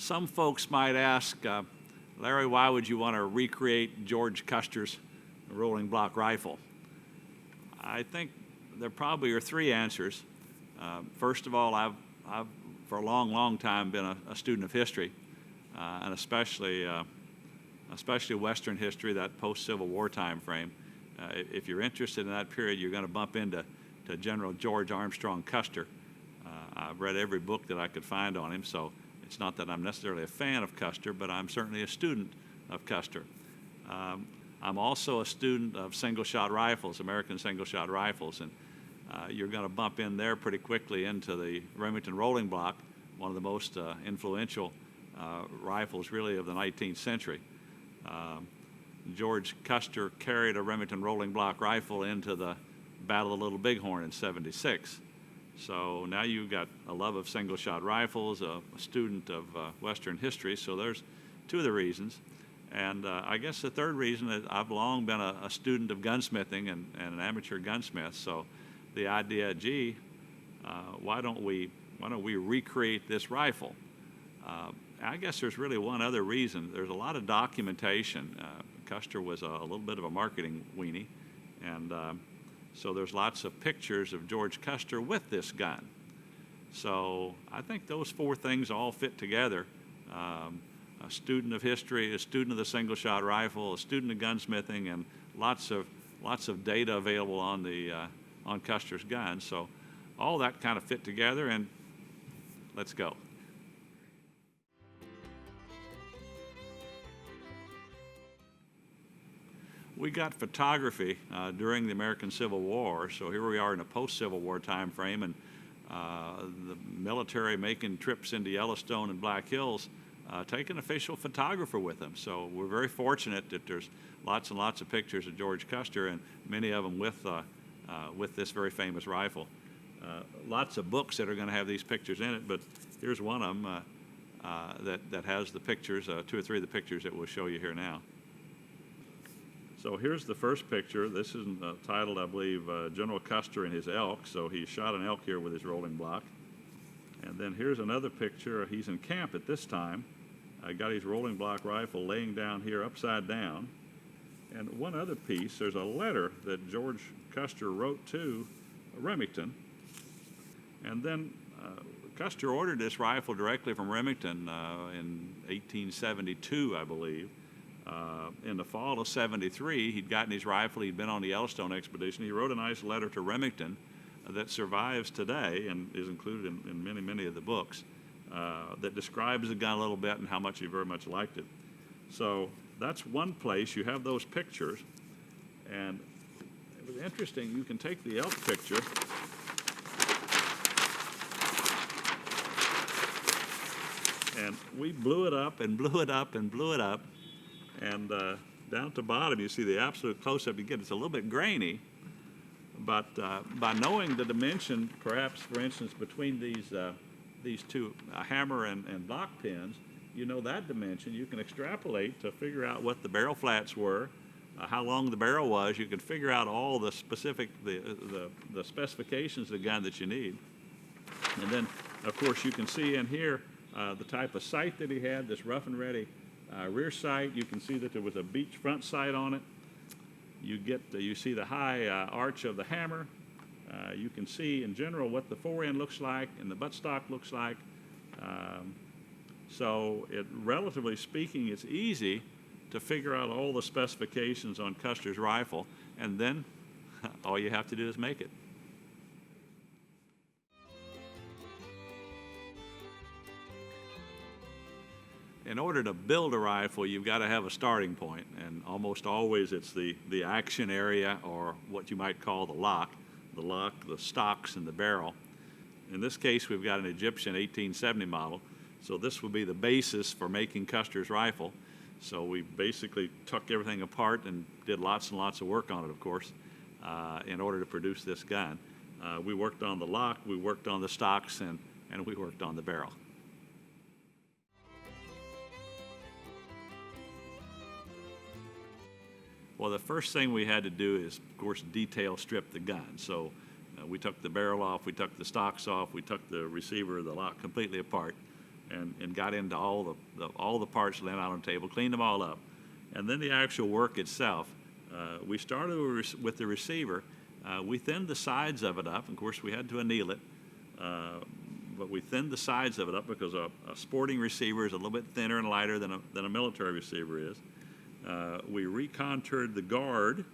Some folks might ask, Larry, why would you want to recreate George Custer's rolling block rifle? I think there probably are three answers. First of all, I've for a long time been a student of history, and especially Western history, that post-Civil War time frame. If you're interested in that period, you're going to bump into General George Armstrong Custer. I've read every book that I could find on him, so it's not that I'm necessarily a fan of Custer, but I'm certainly a student of Custer. I'm also a student of single-shot rifles, American single-shot rifles, and you're going to bump in there pretty quickly into the Remington rolling block, one of the most influential rifles really of the 19th century. George Custer carried a Remington rolling block rifle into the Battle of Little Bighorn in '76. So now you've got a love of single-shot rifles, a student of Western history, so there's two of the reasons. And I guess the third reason is I've long been a student of gunsmithing and an amateur gunsmith, so the idea, gee, why don't we recreate this rifle? I guess there's really one other reason. There's a lot of documentation. Custer was a little bit of a marketing weenie, and so there's lots of pictures of George Custer with this gun. So I think those four things all fit together. A student of history, a student of the single-shot rifle, a student of gunsmithing, and lots of data available on Custer's gun. So all that kind of fit together, and let's go. We got photography during the American Civil War, so here we are in a post-Civil War time frame, and the military making trips into Yellowstone and Black Hills, take an official photographer with them. So we're very fortunate that there's lots and lots of pictures of George Custer, and many of them with this very famous rifle. Lots of books that are going to have these pictures in it, but here's one of them that has the pictures, two or three of the pictures that we'll show you here now. So here's the first picture. This is titled, I believe, General Custer and his elk. So he shot an elk here with his rolling block. And then here's another picture. He's in camp at this time. Got his rolling block rifle laying down here upside down. And one other piece, there's a letter that George Custer wrote to Remington. And then Custer ordered this rifle directly from Remington in 1872, I believe. In the fall of '73, he'd gotten his rifle. He'd been on the Yellowstone expedition. He wrote a nice letter to Remington that survives today and is included in many of the books that describes the gun a little bit and how much he very much liked it. So that's one place. You have those pictures. And it was interesting. You can take the elk picture and we blew it up and blew it up and blew it up. And down at the bottom, you see the absolute close-up you get. It's a little bit grainy, but by knowing the dimension, perhaps, for instance, between these two, hammer and block pins, you know that dimension. You can extrapolate to figure out what the barrel flats were, how long the barrel was. You can figure out all the specific, the specifications of the gun that you need. And then, of course, you can see in here the type of sight that he had, this rough and ready rear sight. You can see that there was a beech front sight on it. You see the high arch of the hammer. You can see in general what the fore end looks like and the buttstock looks like. So relatively speaking, it's easy to figure out all the specifications on Custer's rifle, and then all you have to do is make it. In order to build a rifle, you've got to have a starting point, and almost always it's the action area, or what you might call the lock, the stocks, and the barrel. In this case, we've got an Egyptian 1870 model, so this would be the basis for making Custer's rifle. So we basically took everything apart and did lots and lots of work on it, of course, in order to produce this gun. We worked on the lock, we worked on the stocks, and we worked on the barrel. Well, the first thing we had to do is, of course, detail strip the gun. So we took the barrel off, we took the stocks off, we took the receiver, the lock completely apart, and got into all the parts laying out on the table, cleaned them all up. And then the actual work itself. We started with the receiver. We thinned the sides of it up. Of course, we had to anneal it, but we thinned the sides of it up because a sporting receiver is a little bit thinner and lighter than a military receiver is. We recontoured the guard.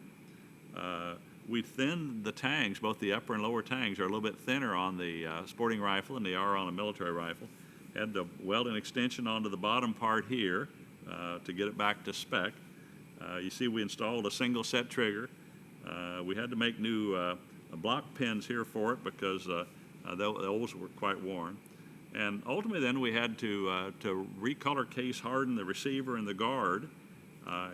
We thinned the tangs. Both the upper and lower tangs are a little bit thinner on the sporting rifle than they are on a military rifle. Had to weld an extension onto the bottom part here to get it back to spec. You see we installed a single set trigger. We had to make new block pins here for it because those were quite worn. And ultimately then we had to recolor case harden the receiver and the guard.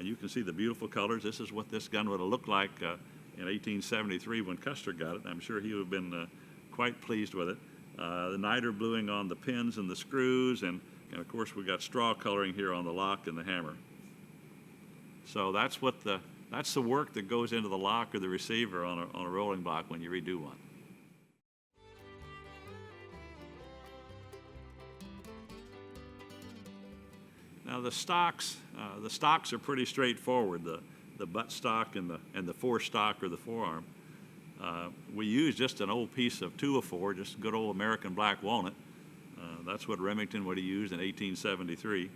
You can see the beautiful colors. This is what this gun would have looked like in 1873 when Custer got it. I'm sure he would have been quite pleased with it. The niter bluing on the pins and the screws, and of course we got straw coloring here on the lock and the hammer. So that's the work that goes into the lock or the receiver on a rolling block when you redo one. Now the stocks are pretty straightforward. The butt stock and the forestock or the forearm. We use just an old piece of 204, just good old American black walnut. That's what Remington would have used in 1873.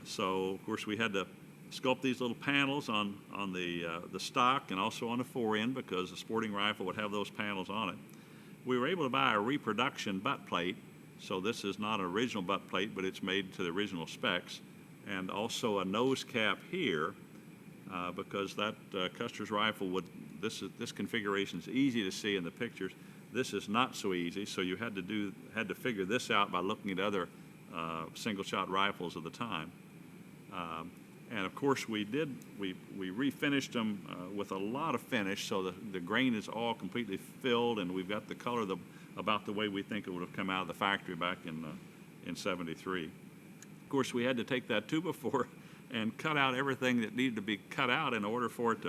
So of course we had to sculpt these little panels on the stock and also on the forend because the sporting rifle would have those panels on it. We were able to buy a reproduction butt plate, so this is not an original butt plate, but it's made to the original specs, and also a nose cap here because that Custer's rifle this configuration is easy to see in the pictures. This is not so easy, so you had to figure this out by looking at other single shot rifles of the time. And of course we refinished them with a lot of finish, so the grain is all completely filled, and we've got the color about the way we think it would have come out of the factory back in 73. Of course, we had to take that 2x4 and cut out everything that needed to be cut out in order for it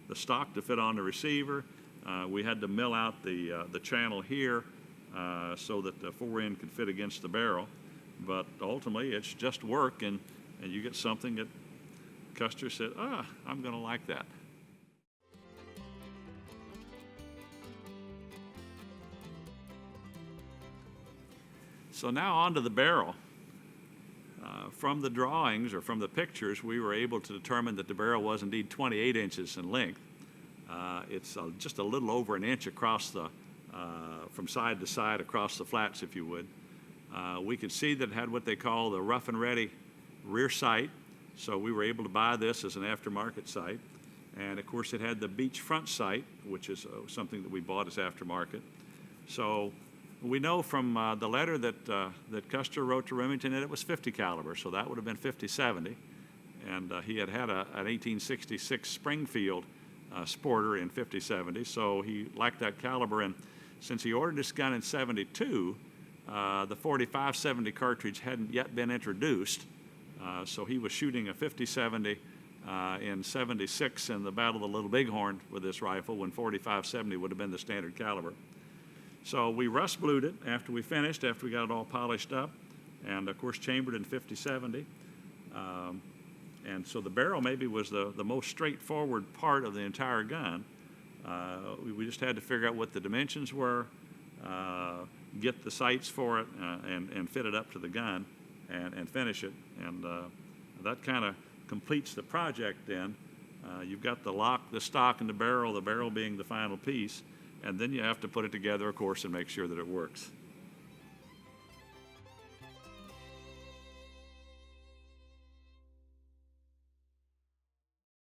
the stock to fit on the receiver. We had to mill out the channel here so that the forend could fit against the barrel. But ultimately, it's just work, and you get something that Custer said, I'm going to like that. So now on to the barrel. From the drawings or from the pictures, we were able to determine that the barrel was indeed 28 inches in length. It's just a little over an inch across from side to side across the flats, if you would. We could see that it had what they call the rough and ready rear sight, so we were able to buy this as an aftermarket sight. And of course it had the beach front sight, which is something that we bought as aftermarket. So we know from the letter that Custer wrote to Remington that it was 50 caliber, so that would have been 50-70. And he had an 1866 Springfield Sporter in 50-70, so he liked that caliber. And since he ordered this gun in 72, the 45-70 cartridge hadn't yet been introduced, so he was shooting a 50-70 in 76 in the Battle of the Little Bighorn with this rifle when 45-70 would have been the standard caliber. So we rust blued it after we got it all polished up, and of course chambered in 50-70. And so the barrel maybe was the most straightforward part of the entire gun. We just had to figure out what the dimensions were, get the sights for it, and fit it up to the gun and finish it. And that kind of completes the project then. You've got the lock, the stock, and the barrel being the final piece. And then you have to put it together, of course, and make sure that it works.